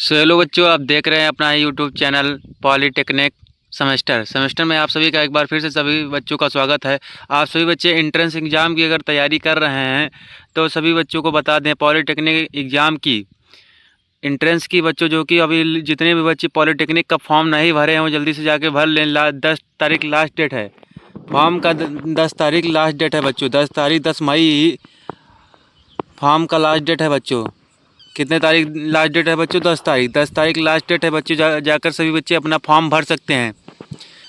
Hello बच्चों, आप देख रहे हैं अपना यूट्यूब चैनल पॉलीटेक्निक सेमेस्टर में आप सभी का एक बार फिर से सभी बच्चों का स्वागत है। आप सभी बच्चे एंट्रेंस एग्ज़ाम की अगर तैयारी कर रहे हैं तो सभी बच्चों को बता दें, पॉलीटेक्निक एग्ज़ाम की एंट्रेंस की बच्चों जो कि अभी जितने भी बच्चे पॉलीटेक्निक का फॉर्म नहीं भरे हैं वो जल्दी से जाके भर लें। 10 तारीख लास्ट डेट है फॉर्म का। 10 तारीख लास्ट डेट है बच्चों। 10 मई फॉर्म का लास्ट डेट है बच्चों। कितने तारीख लास्ट डेट है बच्चों? 10 तारीख लास्ट डेट है बच्चों। जाकर सभी बच्चे अपना फॉर्म भर सकते हैं।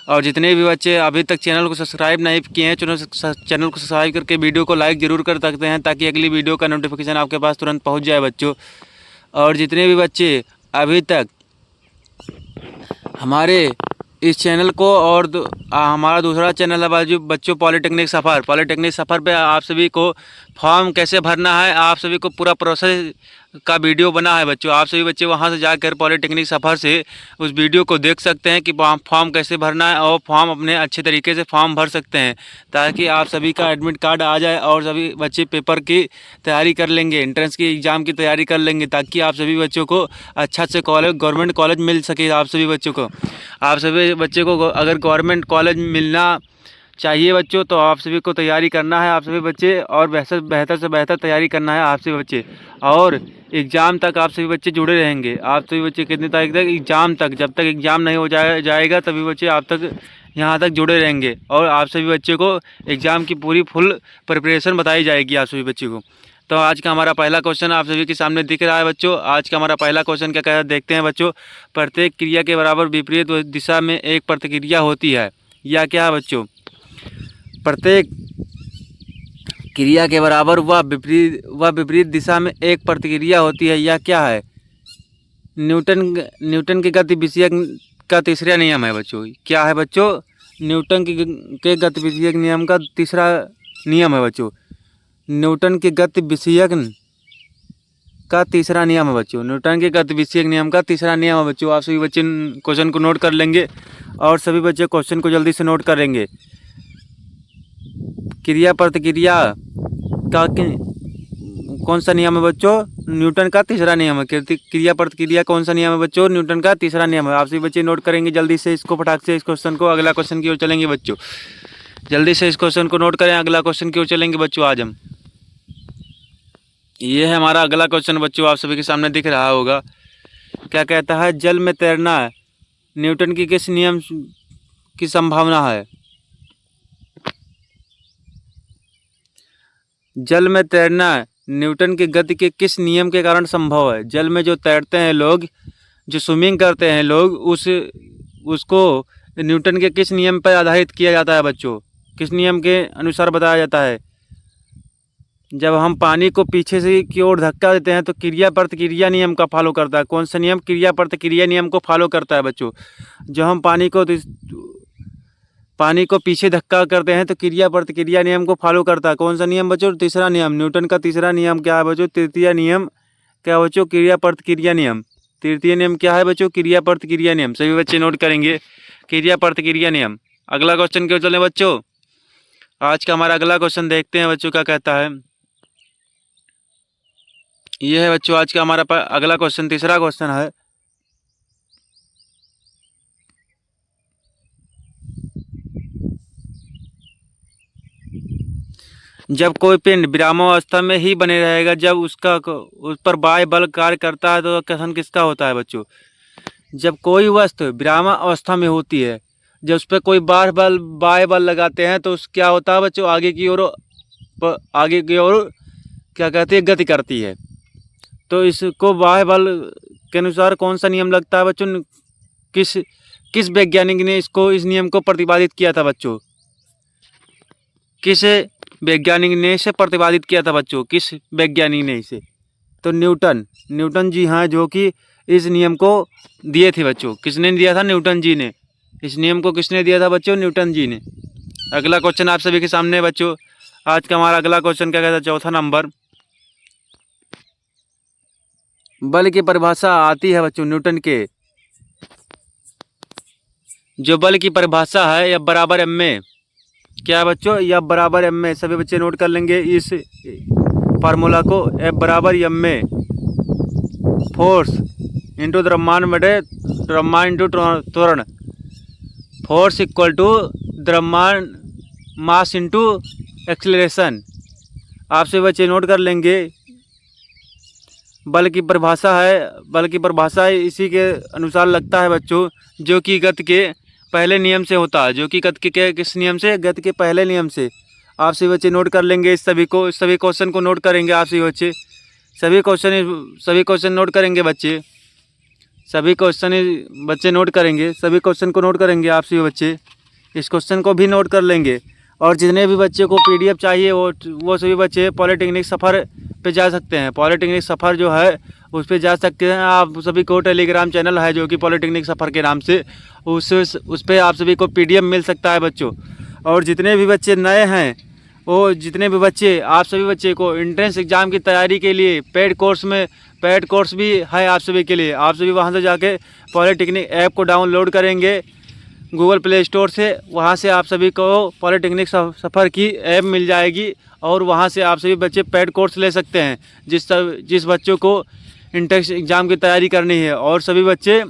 और जितने भी बच्चे अभी तक चैनल को सब्सक्राइब नहीं किए हैं, चैनल को सब्सक्राइब करके वीडियो को लाइक ज़रूर कर सकते हैं ताकि अगली वीडियो का नोटिफिकेशन आपके पास तुरंत पहुंच जाए बच्चों। और जितने भी बच्चे अभी तक हमारे इस चैनल को और हमारा दूसरा चैनल है बाजू बच्चों पॉलीटेक्निक सफ़र पे आप सभी को फॉर्म कैसे भरना है, आप सभी को पूरा प्रोसेस का वीडियो बना है बच्चों। आप सभी बच्चे वहां से जाकर पॉलीटेक्निक सफ़र से उस वीडियो को देख सकते हैं कि फॉर्म कैसे भरना है और फॉर्म अपने अच्छे तरीके से फॉर्म भर सकते हैं ताकि आप सभी का एडमिट कार्ड आ जाए और सभी बच्चे पेपर की तैयारी कर लेंगे, एंट्रेंस की एग्ज़ाम की तैयारी कर लेंगे ताकि आप सभी बच्चों को अच्छा से कॉलेज गवर्नमेंट कॉलेज मिल सके। आप सभी बच्चों को अगर गवर्नमेंट कॉलेज मिलना चाहिए बच्चों तो आप सभी को तैयारी करना है। आप सभी बच्चे और बेहतर से बेहतर तैयारी करना है आप सभी बच्चे। और एग्ज़ाम तक आप सभी बच्चे जुड़े रहेंगे। आप सभी बच्चे कितनी तारीख तक? एग्ज़ाम तक। जब तक एग्ज़ाम नहीं हो जाएगा तभी बच्चे आप तक यहाँ तक जुड़े रहेंगे और आप सभी बच्चे को एग्ज़ाम की पूरी फुल प्रिपरेशन बताई जाएगी आप सभी बच्चे को। तो आज का हमारा पहला क्वेश्चन आप सभी के सामने दिख रहा है बच्चों। आज का हमारा पहला क्वेश्चन क्या कहता है देखते हैं बच्चों। प्रत्येक क्रिया के बराबर विपरीत दिशा में एक प्रतिक्रिया होती है, या क्या है बच्चों? प्रत्येक क्रिया के बराबर व विपरीत दिशा में एक प्रतिक्रिया होती है, यह क्या है? न्यूटन के गति विषयक का तीसरा नियम है बच्चों। क्या है बच्चों? न्यूटन के गति विषयक नियम का तीसरा नियम है बच्चों। न्यूटन के गति विषयक का तीसरा नियम है बच्चों। न्यूटन के गति विषयक नियम का तीसरा नियम है बच्चों। आप सभी बच्चे क्वेश्चन को नोट कर लेंगे और सभी बच्चे क्वेश्चन को जल्दी से नोट करेंगे। क्रिया प्रतिक्रिया का कौन सा नियम है बच्चों? न्यूटन का तीसरा नियम है। क्रिया प्रतिक्रिया कौन सा नियम है बच्चों? न्यूटन का तीसरा नियम है। आप सभी बच्चे नोट करेंगे जल्दी से इसको, फटाक से इस क्वेश्चन को। अगला क्वेश्चन की ओर चलेंगे बच्चों। जल्दी से इस क्वेश्चन को नोट करें, अगला क्वेश्चन की ओर चलेंगे बच्चों। आज हम ये है हमारा अगला क्वेश्चन बच्चों, आप सभी के सामने दिख रहा होगा। क्या कहता है? जल में तैरना न्यूटन की किस नियम की संभावना है? जल में तैरना न्यूटन की गति के किस नियम के कारण संभव है? जल में जो तैरते हैं लोग, जो स्विमिंग करते हैं लोग, उसको न्यूटन के किस नियम पर आधारित किया जाता है बच्चों? किस नियम के अनुसार बताया जाता है? जब हम पानी को पीछे से की ओर धक्का देते हैं तो क्रिया प्रतिक्रिया नियम का फॉलो करता है। कौन सा नियम क्रिया प्रतिक्रिया नियम को फॉलो करता है बच्चों? जो हम पानी को पीछे धक्का करते हैं तो क्रिया प्रतिक्रिया नियम को फॉलो करता है। कौन सा नियम बच्चों? तीसरा नियम। न्यूटन का तीसरा नियम क्या है बच्चों? तृतीय नियम क्या है बच्चों? क्रिया प्रतिक्रिया नियम। तृतीय नियम क्या है बच्चों? क्रिया प्रतिक्रिया नियम। सभी बच्चे नोट करेंगे, क्रिया प्रतिक्रिया नियम। अगला क्वेश्चन क्यों चले बच्चों? आज का हमारा अगला क्वेश्चन देखते हैं बच्चों क्या कहता है। ये है बच्चों आज का हमारा अगला क्वेश्चन, तीसरा क्वेश्चन है। जब कोई पिंड विरामावस्था में ही बने रहेगा, जब उस पर बाह्य बल कार्य करता है तो कथन किसका होता है बच्चों? जब कोई वस्तु विरामावस्था में होती है, जब उस पर कोई बाह्य बल लगाते हैं तो क्या होता है बच्चों? आगे की ओर क्या कहते हैं? गति करती है। तो इसको बाह्य बल के अनुसार कौन सा नियम लगता है बच्चों? किस वैज्ञानिक ने इस नियम को प्रतिपादित किया था बच्चों? किस वैज्ञानिक ने इसे प्रतिपादित किया था बच्चों? किस वैज्ञानिक ने इसे? तो न्यूटन जी हाँ, जो कि इस नियम को दिए थे बच्चों। किसने दिया था? न्यूटन जी ने। इस नियम को किसने दिया था बच्चों? न्यूटन जी ने। अगला क्वेश्चन आप सभी के सामने बच्चों। आज का हमारा अगला क्वेश्चन क्या कहता है? चौथा नंबर। बल की परिभाषा आती है बच्चों न्यूटन के। जो बल की परिभाषा है यह बराबर एम में। क्या है बच्चों? यह बराबर एम में। सभी बच्चे नोट कर लेंगे इस फार्मूला को। एफ बराबर एम में। फोर्स इंटू द्रव्यमान बटे द्रव्यमान इंटू त्वरण, फोर्स इक्वल टू द्रव्यमान मास इंटू एक्सीलरेशन। आपसे बच्चे नोट कर लेंगे। बल की परिभाषा इसी के अनुसार लगता है बच्चों, जो कि गति के पहले नियम से होता है। जो कि गति के किस नियम से? गति के पहले नियम से। आपसे बच्चे नोट कर लेंगे इस सभी क्वेश्चन को नोट करेंगे। आपसे बच्चे सभी क्वेश्चन नोट करेंगे बच्चे। सभी क्वेश्चन बच्चे नोट करेंगे, सभी क्वेश्चन को नोट करेंगे। आपसे बच्चे इस क्वेश्चन को भी नोट कर लेंगे। और जितने भी बच्चे को पीडीएफ चाहिए वो सभी बच्चे पॉलिटेक्निक सफ़र पे जा सकते हैं। पॉलिटेक्निक सफ़र जो है उस पर जा सकते हैं। आप सभी को टेलीग्राम चैनल है जो कि पॉलिटेक्निक सफ़र के नाम से, उस पर आप सभी को पीडीएफ मिल सकता है बच्चों। और जितने भी बच्चे नए हैं आप सभी बच्चे को एंट्रेंस एग्ज़ाम की तैयारी के लिए पेड कोर्स भी है आप सभी के लिए। आप सभी वहां से जाके पॉलिटेक्निक ऐप को डाउनलोड करेंगे गूगल प्ले स्टोर से। वहां से आप सभी को पॉलिटेक्निक सफ़र की ऐप मिल जाएगी और वहां से आप सभी बच्चे पेड कोर्स ले सकते हैं जिस बच्चों को एंट्रेंस एग्ज़ाम की तैयारी करनी है। और सभी बच्चे,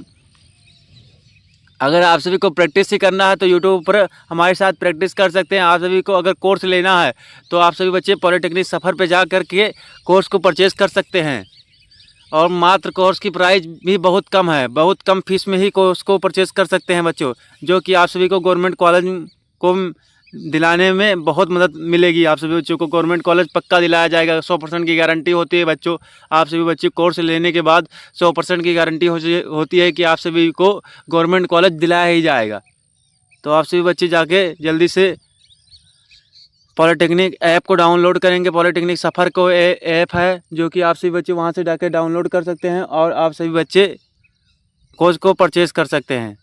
अगर आप सभी को प्रैक्टिस ही करना है तो यूट्यूब पर हमारे साथ प्रैक्टिस कर सकते हैं। आप सभी को अगर कोर्स लेना है तो आप सभी बच्चे पॉलिटेक्निक सफ़र पे जा कर के कोर्स को परचेज़ कर सकते हैं। और मात्र कोर्स की प्राइस भी बहुत कम है, बहुत कम फीस में ही कोर्स को परचेज़ कर सकते हैं बच्चों, जो कि आप सभी को गवर्नमेंट कॉलेज को दिलाने में बहुत मदद मिलेगी। आप सभी बच्चों को गवर्नमेंट कॉलेज पक्का दिलाया जाएगा। 100% की गारंटी होती है बच्चों। आप सभी बच्चे कोर्स लेने के बाद 100% की गारंटी होती है कि आप सभी को गवर्नमेंट कॉलेज दिलाया ही जाएगा। तो आप सभी बच्चे जाके जल्दी से पॉलिटेक्निक ऐप को डाउनलोड करेंगे। पॉलिटेक्निक सफ़र को ऐप है जो कि आप सभी बच्चे वहां से जाकर डाउनलोड कर सकते हैं और आप सभी बच्चे कोर्स को परचेज़ कर सकते हैं।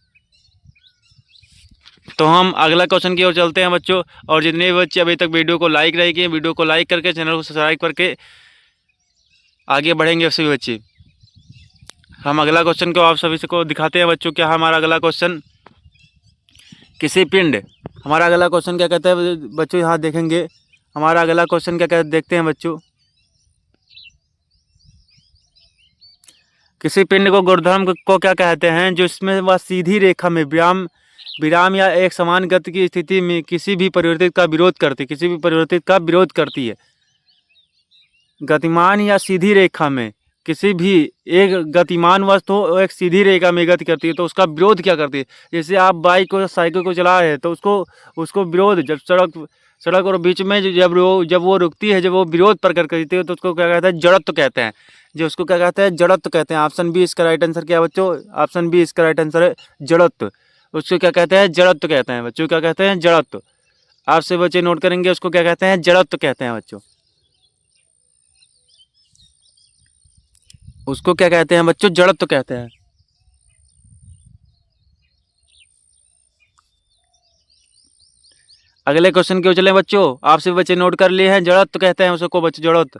तो हम अगला क्वेश्चन की ओर चलते हैं बच्चों। और जितने भी बच्चे अभी तक वीडियो को लाइक नहीं किए, वीडियो को लाइक करके चैनल को सब्सक्राइब करके आगे बढ़ेंगे सभी बच्चे। हम अगला क्वेश्चन को आप सभी को दिखाते हैं बच्चों। क्या हमारा अगला क्वेश्चन? किसी पिंड, हमारा अगला क्वेश्चन क्या कहता है बच्चों? यहाँ देखेंगे हमारा अगला क्वेश्चन क्या कहता है, देखते हैं बच्चों। किसी पिंड को गुरुधर्म को क्या कहते हैं? जो इसमें वह सीधी रेखा में विराम या एक समान गति की स्थिति में किसी भी परिवर्तित का विरोध करती है। गतिमान या सीधी रेखा में किसी भी एक गतिमान वस्तु एक सीधी रेखा में गति करती है तो उसका विरोध क्या करती है? जैसे आप बाइक को साइकिल को चला रहे हैं तो उसको विरोध, जब सड़क और बीच में जब वो रुकती है, जब वो विरोध प्रकट करती है तो उसको क्या कहते हैं? जड़त्व कहते हैं। जो उसको क्या कहते हैं? जड़त्व कहते हैं। ऑप्शन बी इसका राइट आंसर क्या है बच्चों? ऑप्शन बी इसका राइट आंसर है जड़त्व। उसको क्या कहते हैं? जड़त्व कहते हैं बच्चों। क्या कहते हैं? जड़त्व। आपसे बच्चे नोट करेंगे उसको क्या कहते हैं? जड़त्व कहते हैं बच्चों। उसको क्या कहते हैं बच्चों? जड़त्व कहते हैं। अगले क्वेश्चन की ओर चलें बच्चों। आपसे बच्चे नोट कर लिए हैं, जड़त्व कहते हैं उसको बच्चों, जड़त्व।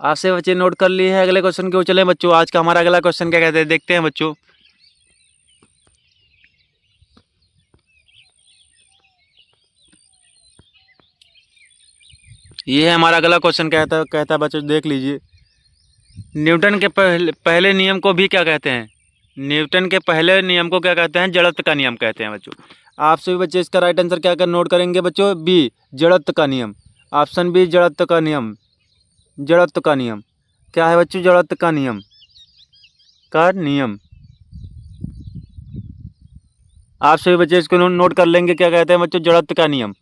आपसे बच्चे नोट कर लिए हैं। अगले क्वेश्चन की ओर चलें बच्चों। आज का हमारा अगला क्वेश्चन क्या कहते हैं, देखते हैं बच्चों। ये है हमारा अगला क्वेश्चन। कहता है बच्चों, देख लीजिए। न्यूटन के पहले नियम को भी क्या कहते हैं? न्यूटन के पहले नियम को क्या कहते हैं? जड़त्व का नियम कहते हैं बच्चों। आप सभी बच्चे इसका राइट आंसर क्या कर नोट करेंगे बच्चों? बी, जड़त्व का नियम। ऑप्शन बी, जड़त्व का नियम। जड़त्व का नियम क्या है बच्चों? जड़त्व का नियम आप सभी बच्चे इसको नोट कर लेंगे। क्या कहते हैं बच्चों? जड़त्व का नियम।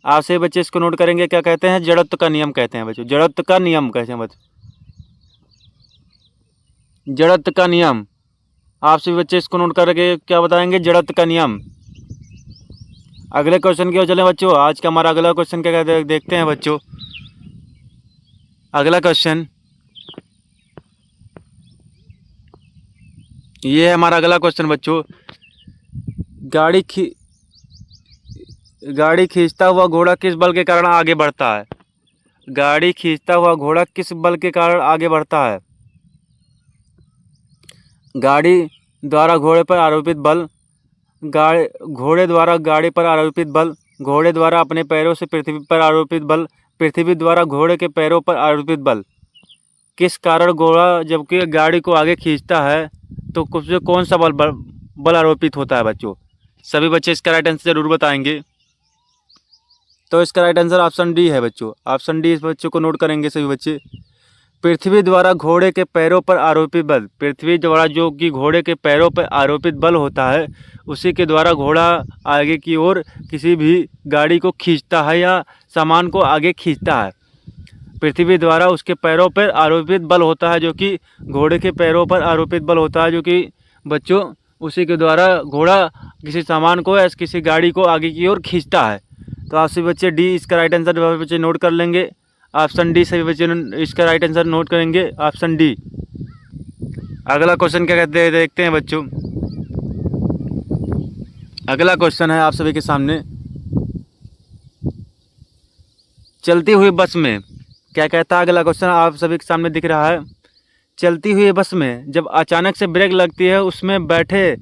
आप सभी बच्चे इसको नोट करेंगे। क्या कहते हैं? जड़त्व का नियम कहते हैं बच्चों। जड़त्व का नियम कहते हैं बच्चों। जड़त्व का नियम। आप सभी बच्चे इसको नोट करके क्या बताएंगे? जड़त्व का नियम। अगले क्वेश्चन की ओर चलें बच्चों। आज का हमारा अगला क्वेश्चन क्या कहते हैं, देखते हैं बच्चों। अगला क्वेश्चन ये है हमारा अगला क्वेश्चन बच्चों। गाड़ी खींचता हुआ घोड़ा किस बल के कारण आगे बढ़ता है? गाड़ी खींचता हुआ घोड़ा किस बल के कारण आगे बढ़ता है? गाड़ी द्वारा घोड़े पर आरोपित बल, घोड़े द्वारा गाड़ी पर आरोपित बल, घोड़े द्वारा अपने पैरों से पृथ्वी पर आरोपित बल, पृथ्वी द्वारा घोड़े के पैरों पर आरोपित बल। किस कारण घोड़ा जबकि गाड़ी को आगे खींचता है तो उससे कौन सा बल आरोपित होता है बच्चों? सभी बच्चे इसका राइट आंसर जरूर बताएंगे। तो इसका राइट आंसर ऑप्शन डी है बच्चों। ऑप्शन डी इस बच्चों को नोट करेंगे सभी बच्चे। पृथ्वी द्वारा घोड़े के पैरों पर आरोपित बल। पृथ्वी द्वारा जो कि घोड़े के पैरों पर आरोपित बल होता है उसी के द्वारा घोड़ा आगे की ओर किसी भी गाड़ी को खींचता है या सामान को आगे खींचता है। पृथ्वी द्वारा उसके पैरों पर आरोपित बल होता है जो कि घोड़े के पैरों पर आरोपित बल होता है जो कि बच्चों उसी के द्वारा घोड़ा किसी सामान को या किसी गाड़ी को आगे की ओर खींचता है। तो आप सभी बच्चे डी इसका राइट आंसर बच्चे नोट कर लेंगे। ऑप्शन डी सभी बच्चे इसका राइट आंसर नोट करेंगे, ऑप्शन डी। अगला क्वेश्चन क्या कहते हैं देखते हैं बच्चों। अगला क्वेश्चन है आप सभी के सामने। चलती हुई बस में क्या कहता है? अगला क्वेश्चन आप सभी के सामने दिख रहा है। चलती हुई बस में जब अचानक से ब्रेक लगती है उसमें बैठे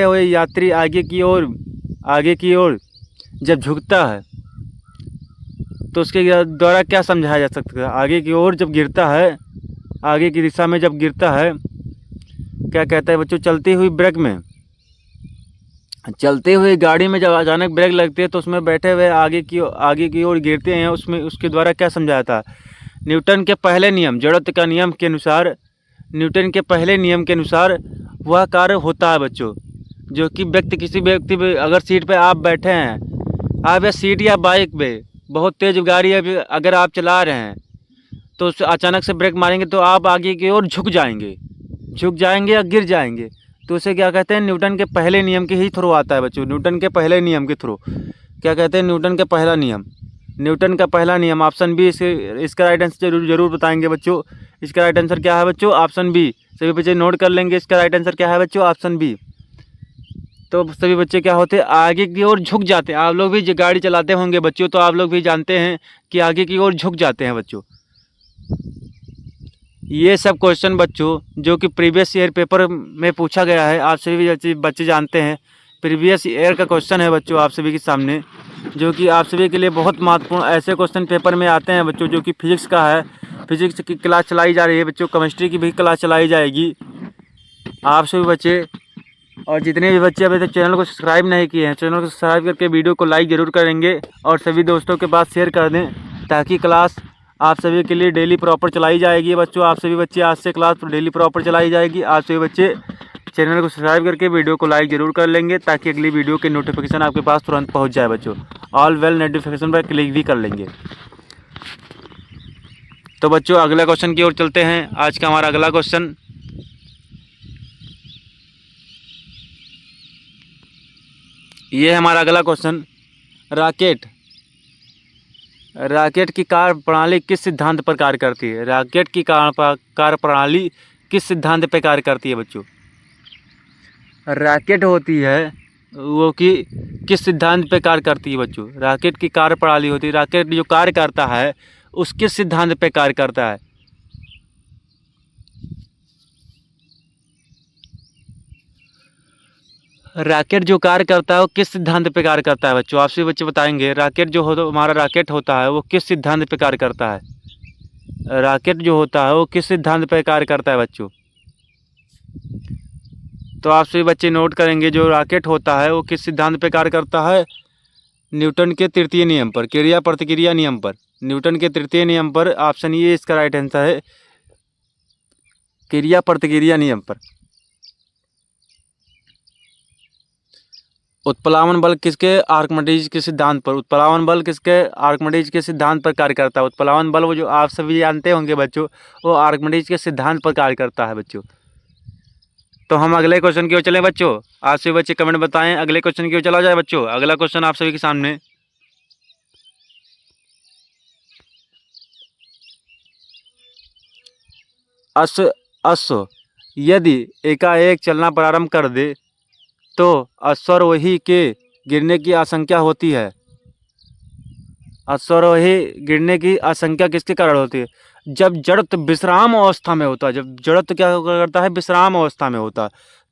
हुए यात्री आगे की ओर जब झुकता है तो उसके द्वारा क्या समझाया जा सकता है? आगे की ओर जब गिरता है, आगे की दिशा में जब गिरता है, क्या कहता है बच्चों? चलते हुए गाड़ी में जब अचानक ब्रेक लगती है तो उसमें बैठे हुए आगे की ओर गिरते हैं, उसमें उसके द्वारा क्या समझाया था? न्यूटन के पहले नियम, जड़त्व का नियम के अनुसार, न्यूटन के पहले नियम के अनुसार वह कार्य होता है बच्चों। जो कि किसी व्यक्ति अगर सीट पे आप बैठे हैं, आप या सीट या बाइक पे बहुत तेज़ गाड़ी अगर आप चला रहे हैं तो अचानक से ब्रेक मारेंगे तो आप आगे की ओर झुक जाएंगे या गिर जाएंगे। तो उसे क्या कहते हैं? न्यूटन के पहले नियम के ही थ्रू आता है बच्चों। न्यूटन के पहले नियम के थ्रू क्या कहते हैं? न्यूटन का पहला नियम ऑप्शन बी इसका राइट आंसर जरूर बताएंगे बच्चों। इसका राइट आंसर क्या है बच्चों? Option B. सभी बच्चे नोट कर लेंगे इसका राइट आंसर क्या है बच्चों? Option B. तो सभी बच्चे क्या होते हैं? आगे की ओर झुक जाते हैं। आप लोग भी गाड़ी चलाते होंगे बच्चों तो आप लोग भी जानते हैं कि आगे की ओर झुक जाते हैं बच्चों। ये सब क्वेश्चन बच्चों जो कि प्रीवियस ईयर पेपर में पूछा गया है, आप सभी बच्चे जानते हैं। प्रीवियस ईयर का क्वेश्चन है बच्चों आप सभी के सामने, जो कि आप सभी के लिए बहुत महत्वपूर्ण ऐसे क्वेश्चन पेपर में आते हैं बच्चों। जो कि फिजिक्स का है, फिजिक्स की क्लास चलाई जा रही है बच्चों, केमिस्ट्री की भी क्लास चलाई जाएगी। आप सभी बच्चे और जितने भी बच्चे अभी तक चैनल को सब्सक्राइब नहीं किए हैं, चैनल को सब्सक्राइब करके वीडियो को लाइक ज़रूर करेंगे और सभी दोस्तों के पास शेयर कर दें ताकि क्लास आप सभी के लिए डेली प्रॉपर चलाई जाएगी बच्चों। आप सभी बच्चे आज से क्लास डेली प्रॉपर चलाई जाएगी। आप सभी बच्चे चैनल को सब्सक्राइब करके वीडियो को लाइक ज़रूर कर लेंगे ताकि अगली वीडियो के नोटिफिकेशन आपके पास तुरंत पहुँच जाए बच्चों। ऑल वेल नोटिफिकेशन पर क्लिक भी कर लेंगे। तो बच्चों अगला क्वेश्चन की ओर चलते हैं। आज का हमारा अगला क्वेश्चन ये है हमारा अगला क्वेश्चन। रॉकेट की कार्य प्रणाली किस सिद्धांत पर कार्य करती है? रॉकेट की कार्य प्रणाली किस सिद्धांत पर कार्य करती है बच्चों? रॉकेट होती है वो कि किस सिद्धांत पे कार्य करती है बच्चों? रॉकेट की कार्य प्रणाली होती है, रॉकेट जो कार्य करता है उस किस सिद्धांत पे कार्य करता है? रॉकेट जो कार्य करता है वो किस सिद्धांत पे कार्य करता है बच्चों? आपसे बच्चे बताएंगे रॉकेट जो हमारा रॉकेट होता है वो किस सिद्धांत पे कार्य करता है? रॉकेट जो होता है वो किस सिद्धांत पे कार्य करता है बच्चों? तो आप सभी बच्चे नोट करेंगे जो रॉकेट होता है वो किस सिद्धांत पे कार्य करता है? न्यूटन के तृतीय नियम पर, क्रिया प्रतिक्रिया नियम पर। न्यूटन के तृतीय नियम पर, ऑप्शन ये इसका राइट आंसर है, क्रिया प्रतिक्रिया नियम पर। उत्प्लावन बल किसके? आर्किमिडीज के सिद्धांत पर। उत्प्लावन बल किसके? आर्किमिडीज के सिद्धांत पर कार्य करता है। उत्प्लावन बल वो जो आप सभी जानते होंगे बच्चों वो आर्किमिडीज के सिद्धांत पर कार्य करता है बच्चों। तो हम अगले क्वेश्चन की ओर चलें बच्चों। आप सभी बच्चे कमेंट बताएं अगले क्वेश्चन की ओर चला जाए बच्चों। अगला क्वेश्चन आप सभी के सामने। अश्व यदि एकाएक चलना प्रारंभ कर दे तो अश्वारोही के गिरने की आशंका होती है। अश्वारोही गिरने की आशंका किसके कारण होती है? जब जड़त्व विश्राम अवस्था में होता है। जब जड़त्व क्या करता है? विश्राम अवस्था में होता है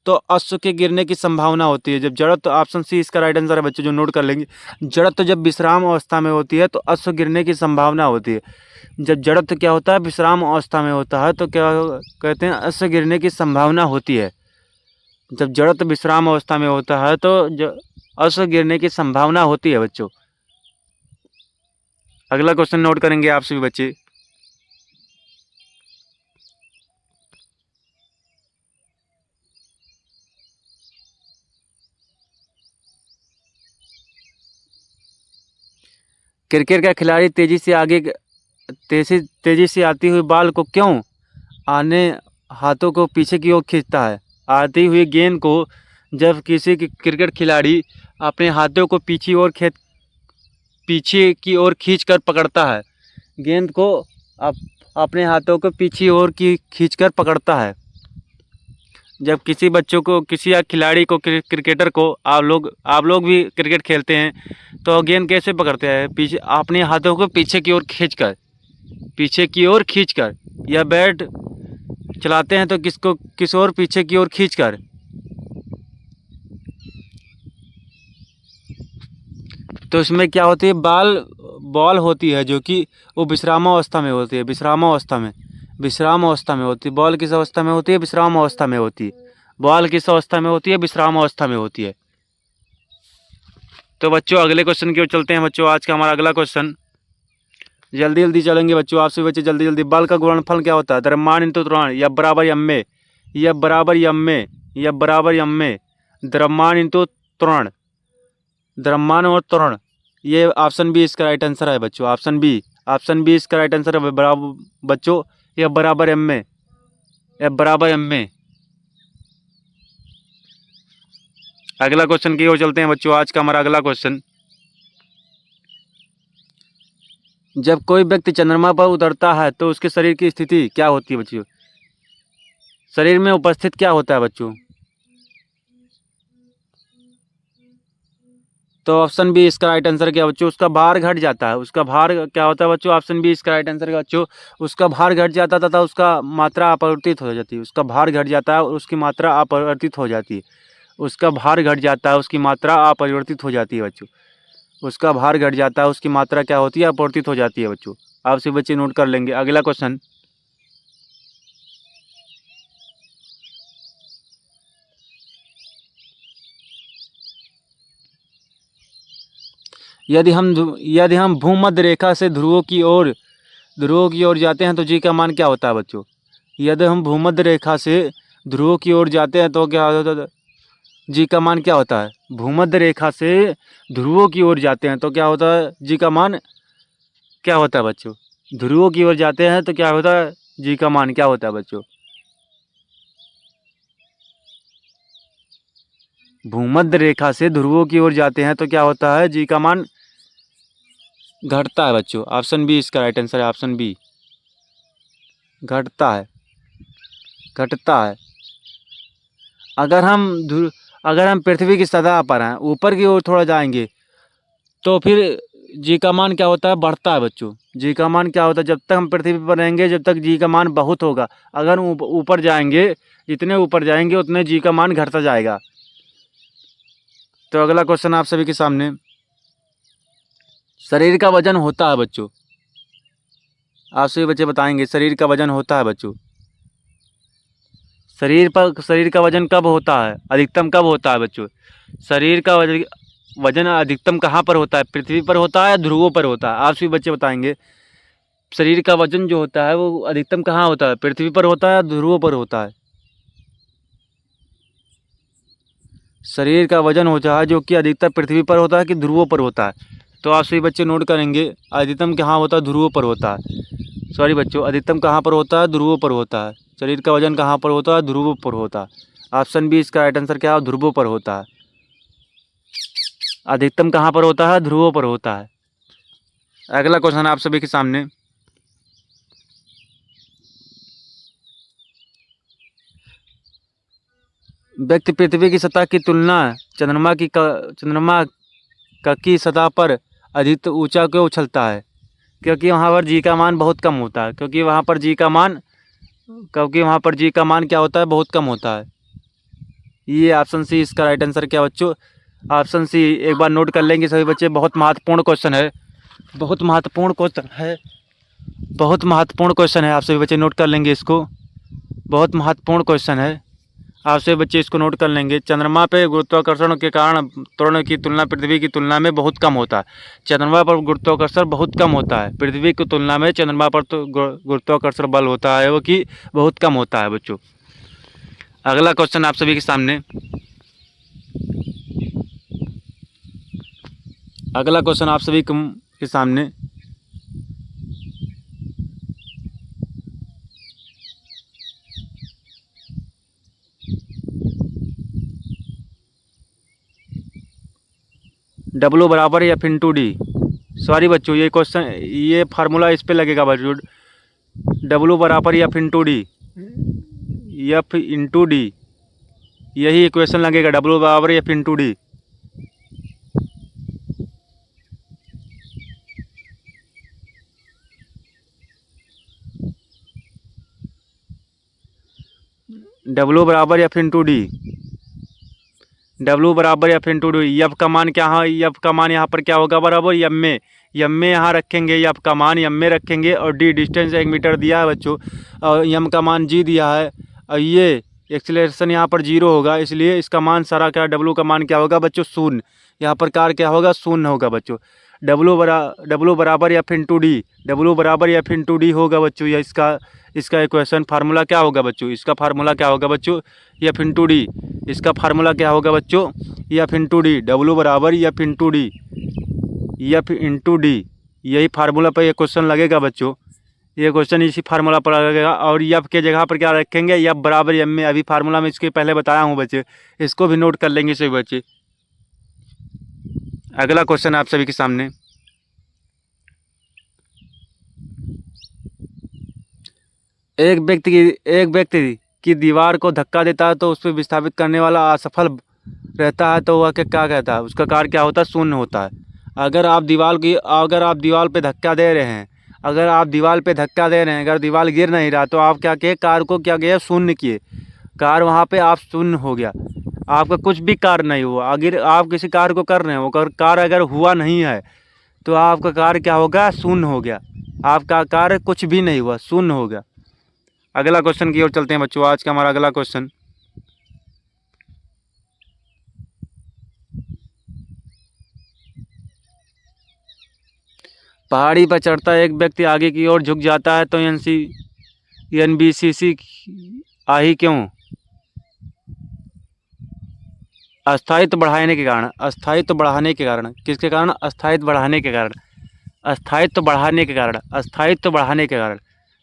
तो अश्व के गिरने की संभावना होती है। जब जड़त्व, तो ऑप्शन सी इसका राइट आंसर है बच्चों, जो नोट कर लेंगे। जड़त्व जब विश्राम अवस्था में होती है तो अश्व गिरने की संभावना होती है। जब जड़त्व क्या होता है, विश्राम अवस्था में होता है तो क्या कहते हैं, अश्व गिरने की संभावना होती है। जब जड़त्व विश्राम अवस्था में होता है तो अश्व गिरने की संभावना होती है बच्चों। अगला क्वेश्चन नोट करेंगे आप सभी बच्चे। क्रिकेट का खिलाड़ी तेजी से आती हुई बॉल को क्यों आने हाथों को पीछे की ओर खींचता है? आती हुई गेंद को जब किसी क्रिकेट खिलाड़ी अपने हाथों को पीछे की ओर खींचकर पकड़ता है, गेंद को अपने हाथों को पीछे ओर की खींचकर पकड़ता है। जब किसी बच्चों को, किसी खिलाड़ी को, क्रिकेटर को, आप लोग भी क्रिकेट खेलते हैं तो गेंद कैसे पकड़ते हैं? पीछे, अपने हाथों को पीछे की ओर खींचकर, या बैट चलाते हैं तो किस ओर, पीछे की ओर खींचकर। तो इसमें क्या होती है, बॉल होती है जो कि वो विश्राम अवस्था में होती है। विश्राम अवस्था में होती है। बॉल किस अवस्था में होती है? विश्राम अवस्था में होती है। बॉल किस अवस्था में होती है? विश्राम अवस्था में होती है। तो बच्चों अगले क्वेश्चन की ओर चलते हैं बच्चों। आज का हमारा अगला क्वेश्चन, जल्दी चलेंगे बच्चों, आपसे बच्चे जल्दी। बल का गुणनफल क्या होता है? द्रव्यमान इंटू त्वरण, या बराबर यम में, द्रव्यमान इंटू त्वरण, द्रव्यमान और त्वरण। ये ऑप्शन बी इसका राइट आंसर है बच्चों। ऑप्शन बी इसका राइट आंसर है बराबर बच्चों, या बराबर एम में। अगला क्वेश्चन की ओर चलते हैं बच्चों। आज का हमारा अगला क्वेश्चन, जब कोई व्यक्ति चंद्रमा पर उतरता है तो उसके शरीर की स्थिति क्या होती है बच्चों? शरीर में उपस्थित क्या होता है बच्चों? तो ऑप्शन बी इसका राइट आंसर क्या बच्चों? उसका भार घट जाता है। उसका भार क्या होता है बच्चों? ऑप्शन बी इसका राइट आंसर क्या बच्चों? उसका भार घट जाता तथा उसका मात्रा अपरिवर्तित हो जाती है। उसका भार घट जाता है और उसकी मात्रा अपरिवर्तित हो जाती है। उसका भार घट जाता है, उसकी मात्रा अपरिवर्तित हो जाती है बच्चों। उसका भार घट जाता है, उसकी मात्रा क्या होती है? अपरिवर्तित हो जाती है बच्चों। आप सभी बच्चे नोट कर लेंगे। अगला क्वेश्चन, यदि हम भूमध्य रेखा से ध्रुवों की ओर जाते हैं तो जी का मान क्या होता है बच्चों? यदि हम भूमध्य रेखा से ध्रुवों की ओर जाते हैं तो क्या होता है? जी का मान क्या होता है? भूमध्य रेखा से ध्रुवों की ओर जाते हैं तो क्या होता है? जी का मान क्या होता है बच्चों? ध्रुवों की ओर जाते हैं तो क्या होता है? जी का मान क्या होता है बच्चों? भूमध्य रेखा से ध्रुवों की ओर जाते हैं तो क्या होता है? जी का मान घटता है बच्चों। ऑप्शन बी इसका राइट आंसर है। ऑप्शन बी, घटता है। अगर हम पृथ्वी की सतह पर हैं, ऊपर की ओर थोड़ा जाएंगे तो फिर जी का मान क्या होता है? बढ़ता है बच्चों। जी का मान क्या होता है? जब तक हम पृथ्वी पर रहेंगे जब तक जी का मान बहुत होगा। अगर ऊपर जाएंगे, जितने ऊपर जाएंगे उतने जी का मान घटता जाएगा। तो अगला क्वेश्चन आप सभी के सामने, शरीर का वजन होता है बच्चों, आप सभी बच्चे बताएंगे शरीर का वजन होता है बच्चों। शरीर का वजन कब होता है? अधिकतम कब होता है बच्चों? शरीर का वजन अधिकतम कहाँ पर होता है? पृथ्वी पर होता है या ध्रुवों पर होता है? आप सभी बच्चे बताएंगे शरीर का वजन जो होता है वो अधिकतम कहाँ होता है? पृथ्वी पर होता है या ध्रुवों पर होता है? शरीर का वजन होता है जो कि अधिकतर पृथ्वी पर होता है कि ध्रुवों पर होता है? तो आप सभी बच्चे नोट करेंगे, अधिकतम कहाँ होता है? ध्रुवों पर होता है। सॉरी बच्चों, अधिकतम कहाँ पर होता है? ध्रुवों पर होता है। शरीर का वजन कहाँ पर होता है? ध्रुवों पर होता है। ऑप्शन बी इसका राइट आंसर क्या है? ध्रुवों पर होता है। अधिकतम कहाँ पर होता है? ध्रुवों पर होता है। अगला क्वेश्चन आप सभी के सामने, व्यक्ति पृथ्वी की सतह की तुलना चंद्रमा की सतह पर अधिक ऊंचा क्यों उछलता है? क्योंकि वहाँ पर जी का मान बहुत कम होता है। क्योंकि वहाँ पर जी का मान क्या होता है? बहुत कम होता है। ये ऑप्शन सी इसका राइट आंसर क्या बच्चों? Option C. एक बार नोट कर लेंगे सभी बच्चे, बहुत महत्वपूर्ण क्वेश्चन है, बहुत महत्वपूर्ण क्वेश्चन है, बहुत महत्वपूर्ण क्वेश्चन है। आप सभी बच्चे नोट कर लेंगे इसको, बहुत महत्वपूर्ण क्वेश्चन है। आप सभी बच्चे इसको नोट कर लेंगे। चंद्रमा पे गुरुत्वाकर्षण के कारण त्वरण की तुलना पृथ्वी की तुलना में बहुत कम होता है। चंद्रमा पर गुरुत्वाकर्षण बहुत कम होता है, पृथ्वी की तुलना में चंद्रमा पर तो गुरुत्वाकर्षण बल होता है वो कि बहुत कम होता है बच्चों। अगला क्वेश्चन आप सभी के सामने, अगला क्वेश्चन आप सभी के सामने, W बराबर एफ इंटू डी। सॉरी बच्चों, ये क्वेश्चन, ये फार्मूला इस पे लगेगा बच्चों। W बराबर F into D, F into D, यही इक्वेशन लगेगा। W बराबर एफ इंटू डी। W बराबर एफ इंटू डी, W बराबर एफ इंटू डी। एफ का मान क्या है? एफ का मान यहाँ पर क्या होगा? बराबर एम में, एम में यहाँ रखेंगे, एफ का मान एम में रखेंगे, और डी डिस्टेंस 1 मीटर दिया है बच्चों, और एम का मान जी दिया है, और ये एक्सीलरेशन यहाँ पर 0 होगा, इसलिए इसका मान सारा क्या, W का मान क्या होगा बच्चों? शून्य। यहाँ पर कार क्या होगा? शून्य होगा बच्चों। W बराबर एफ इंटू डी, W बराबर एफ इंटू डी होगा बच्चों। यह इसका इक्वेशन फार्मूला क्या होगा बच्चों? इसका फार्मूला क्या होगा बच्चों? F into D. इसका फार्मूला क्या होगा बच्चों? F into D. W बराबर F into D, F into D, यही फार्मूला पर ये क्वेश्चन लगेगा बच्चों। ये क्वेश्चन इसी फार्मूला पर लगेगा, और एफ के जगह पर क्या रखेंगे? एफ बराबर एम में। अभी फार्मूला में इसके पहले बताया हूँ बच्चे, इसको भी नोट कर लेंगे सभी बच्चे। अगला क्वेश्चन आप सभी के सामने, एक व्यक्ति की दीवार को धक्का देता है तो उस पर विस्थापित करने वाला असफल रहता है, तो वह क्या कहता है? उसका कार्य क्या होता है? शून्य होता है। अगर आप दीवार पे धक्का दे रहे हैं, अगर दीवार गिर नहीं रहा, तो आप क्या किए? कार को क्या किए? शून्य किए। कार वहाँ पे आप शून्य हो गया, आपका कुछ भी कार्य नहीं हुआ। अगर आप किसी कार्य को कर रहे हो, कार्य अगर हुआ नहीं है, तो आपका कार्य क्या होगा? शून्य हो गया। आपका कार्य कुछ भी नहीं हुआ, शून्य हो गया। अगला क्वेश्चन की ओर चलते हैं बच्चों। आज का हमारा अगला क्वेश्चन, पहाड़ी पर चढ़ता एक व्यक्ति आगे की ओर झुक जाता है तो NBCC आही क्यों? अस्थायित्व बढ़ाने के कारण, अस्थायित्व बढ़ाने के कारण। किसके कारण? अस्थायित्व बढ़ाने के कारण, अस्थायित्व बढ़ाने के कारण, अस्थायित्व बढ़ाने के कारण।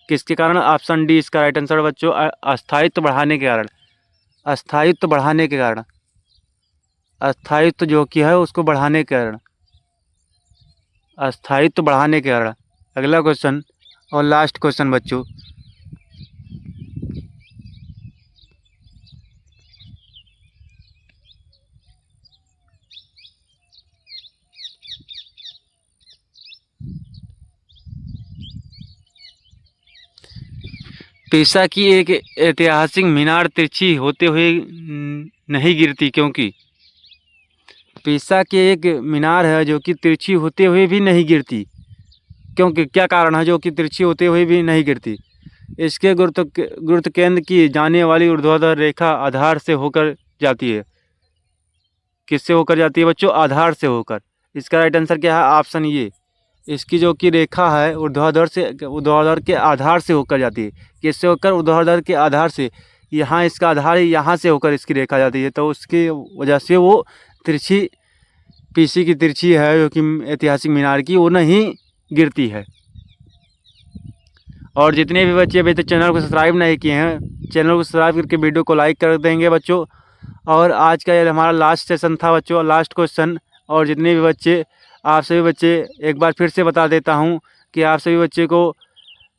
किसके कारण? ऑप्शन डी इसका राइट आंसर बच्चों। अस्थायित्व बढ़ाने के कारण, अस्थायित्व बढ़ाने के कारण, अस्थायित्व जो कि है उसको बढ़ाने के कारण, अस्थायित्व बढ़ाने के कारण। अगला क्वेश्चन और लास्ट क्वेश्चन बच्चों, पीसा की एक ऐतिहासिक मीनार तिरछी होते हुए नहीं गिरती क्योंकि? पीसा की एक मीनार है जो कि तिरछी होते हुए भी नहीं गिरती, क्योंकि क्या कारण है जो कि तिरछी होते हुए भी नहीं गिरती? इसके गुरुत्व केंद्र की जाने वाली ऊर्ध्वाधर रेखा आधार से होकर जाती है। किससे होकर जाती है बच्चों? आधार से होकर। इसका राइट आंसर क्या है? ऑप्शन ये। इसकी जो कि रेखा है ऊर्ध्वाधर के आधार से होकर जाती है। किससे होकर? ऊर्ध्वाधर के आधार से। यहाँ इसका आधार है, यहाँ से होकर इसकी रेखा जाती है, तो उसकी वजह से वो तिरछी, पीसी की तिरछी है जो कि ऐतिहासिक मीनार की, वो नहीं गिरती है। और जितने भी बच्चे अभी तक चैनल को सब्सक्राइब नहीं किए हैं, चैनल को सब्सक्राइब करके वीडियो को लाइक कर देंगे बच्चों। और आज का ये हमारा लास्ट सेशन था बच्चों, लास्ट क्वेश्चन। और जितने भी बच्चे, आप सभी बच्चे, एक बार फिर से बता देता हूँ कि आप सभी बच्चे को,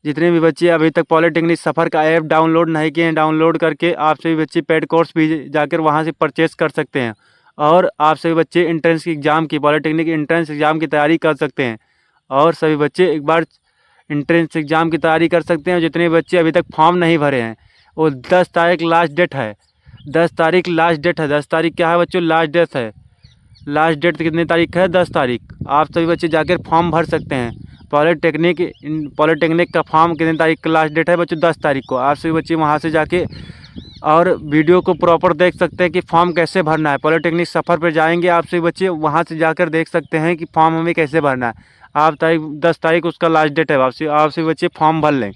जितने भी बच्चे अभी तक पॉलिटेक्निक सफ़र का ऐप डाउनलोड नहीं किए हैं, डाउनलोड करके आप सभी बच्चे पेड कोर्स भी जाकर वहाँ से परचेस कर सकते हैं। और आप सभी बच्चे एंट्रेंस एग्ज़ाम की, पॉलिटेक्निक एंट्रेंस एग्ज़ाम की तैयारी कर सकते हैं। और सभी बच्चे एक बार एंट्रेंस एग्ज़ाम की तैयारी कर सकते हैं। जितने बच्चे अभी तक फॉर्म नहीं भरे हैं, वो 10 तारीख लास्ट डेट है। 10 तारीख लास्ट डेट है। 10 तारीख क्या है बच्चों? लास्ट डेट है। लास्ट डेट कितनी तारीख है? 10 तारीख। आप सभी बच्चे जाकर फॉर्म भर सकते हैं। पॉलिटेक्निक का फॉर्म कितनी तारीख का लास्ट डेट है बच्चों? 10 तारीख को। आप सभी बच्चे वहाँ से जाके और वीडियो को प्रॉपर देख सकते हैं कि फॉर्म कैसे भरना है। पॉलिटेक्निक सफ़र पर जाएंगे आप सभी बच्चे, वहाँ से जाकर देख सकते हैं कि फॉर्म हमें कैसे भरना है। आप 10 तारीख उसका लास्ट डेट है। आप सभी बच्चे फॉर्म भर लें।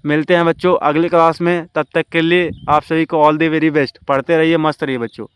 मिलते हैं बच्चों अगली क्लास में, तब तक के लिए आप सभी को ऑल द वेरी बेस्ट। पढ़ते रहिए, मस्त रहिए बच्चों।